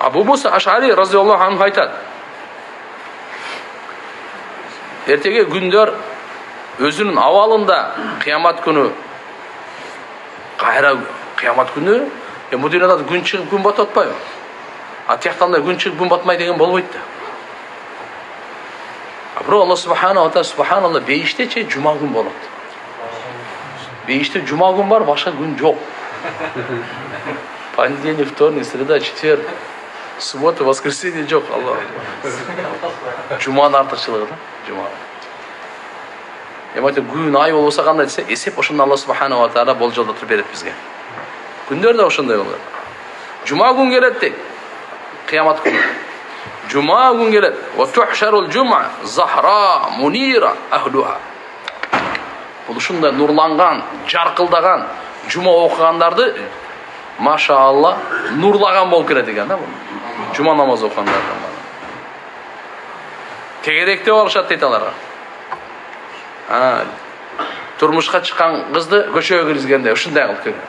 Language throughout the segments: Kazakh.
Abu Musa Ash'ari radhiyallohu anhu aytadi. Ertege günдөр özünün avalında kıyamet günü kayra kıyamet günü bu dünyada gün çıkıp gün batatpay. Atiyaqtanda gün çıkıp gün batmay degen bolboyt. Biro Allah subhanahu wa ta'ala subhanallah beyişteçe cuma gün bolot. Beyişte cuma gün var, başka gün yok. Понедельник, вторник, среда, четверг, суббота, воскресенье жоқ. Allah. Cuma'nın артықшылығы да, Cuma. Gün ay болса қандай десе, есеп ошондо Allah subhanahu wa ta'ala болжолдотуп берет бизге. Күндөр да ошондой болот. Cuma gün келет дейт. Кыямат күнү. Cuma gün келет. Wa tuhsharul jum'a zahra munira ahluha. Бул ушундай нурланган, жаркылдаган жума окугандарды машаалла нурлаган болуп келет экен да бул. Жума намаз окугандардан. Тегеректе болушат дейт аларга. Турмушка чыккан кызды көчөгө киргизгенде ушундай кылып келген.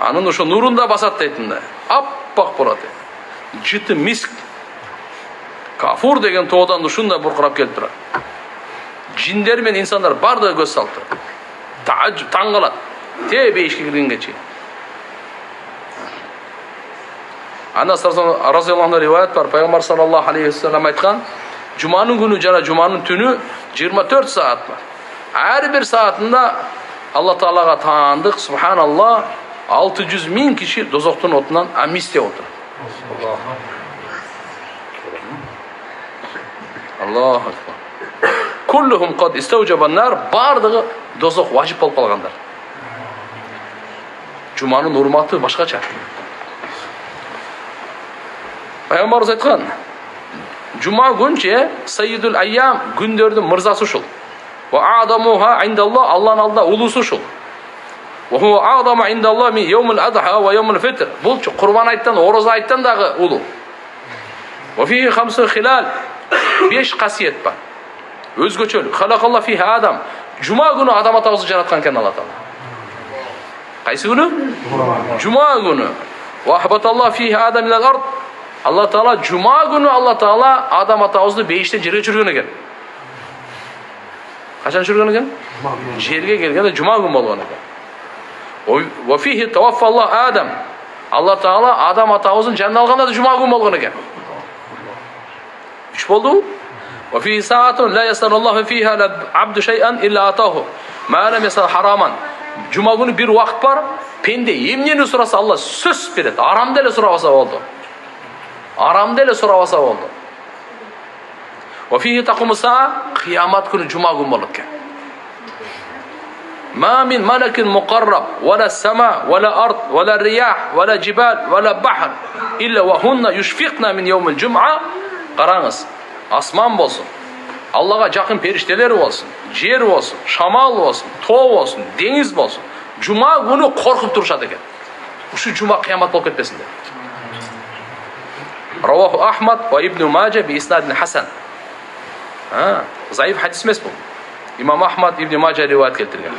Анын ошо нурунда басат дейт мындай. Аппак болот. Жыты миск. Кафур деген тоодан ушундай буркурап келип турат. Жиндер мен инсандар бардыгы көз салып турат. Таң калат. Бейишке киргенге чейин. Анас разияллаху анху риваят бар. Пайгамбар саллаллаху алейхи ва саллям айткан, Жуманын күнү жана Жуманын түнү 24 саат бар. Ар бир саатында Алла Таалага таандык, субханаллах, 600 миң киши дозоктун отунан амнистия отурат. Аллаху акбар. Kulluhum qad istawjaba an-nar, бардыгы дозок важип болуп калгандар. Жуманын урматы башкача. Пайгамбарыбыз айткан, Жума күнче Sayyidul Ayyam күндөрдүн мырзасы ушул. Wa a'damuha indallah, Алланын алдында улуусу ушул. Wa huwa a'damu indallah min yawmil adha wa yawmil fitr. Бул Курбан айттан, Ороза айттан дагы улуу. Wa fihi khamsu khilal. 5 касиет бар. Өзгөчөлүк. Халакалла фиха адам. Жума күнү адам атабызды жараткан экен Алла Таала. Кайсы күнү? Жума күнү. Ва хабаталла фиха адам илал ард. Алла Таала Жума күнү Алла Таала адам атабызды бейиштен жерге жүргөн экен. Качан жүргөн экен? Жерге келгенде Жума күнү болгон экен. Ва фихи таваффалла адам. Алла Таала адам атабыздын жанын алганда да Жума күнү болгон экен. 3 болду. وفي ساعة لا يسأل الله فيها العبد شيئا إلا أعطاه ما لم يسأل حراما. Жума күнү бир убакыт бар, пенде эмнени сураса Алла сөз берет. Арам деле сурабаса болду. Арам деле сурабаса болду. وفيه تقوم الساعة, кыямат күнү Жума күнү болот экен. ما من ملك مقرب ولا السماء ولا أرض ولا الرياح ولا جبال ولا بحر إلا وهن يشفقن من يوم الجمعة. Караңыз, асман болсын, Аллаға жақын періштелер болсын, жер болсын, шамал болсын, тоо болсын, деңиз болсын, Жума күнү коркуп турушат экен. Ушу Жума кыямат болуп кетпесин деп. Раваху Ахмад ва Ибн Маджа би иснадин хасан. Заиф хадис эмес бул. Имам Ахмад Ибн Маджа риваят келтирген.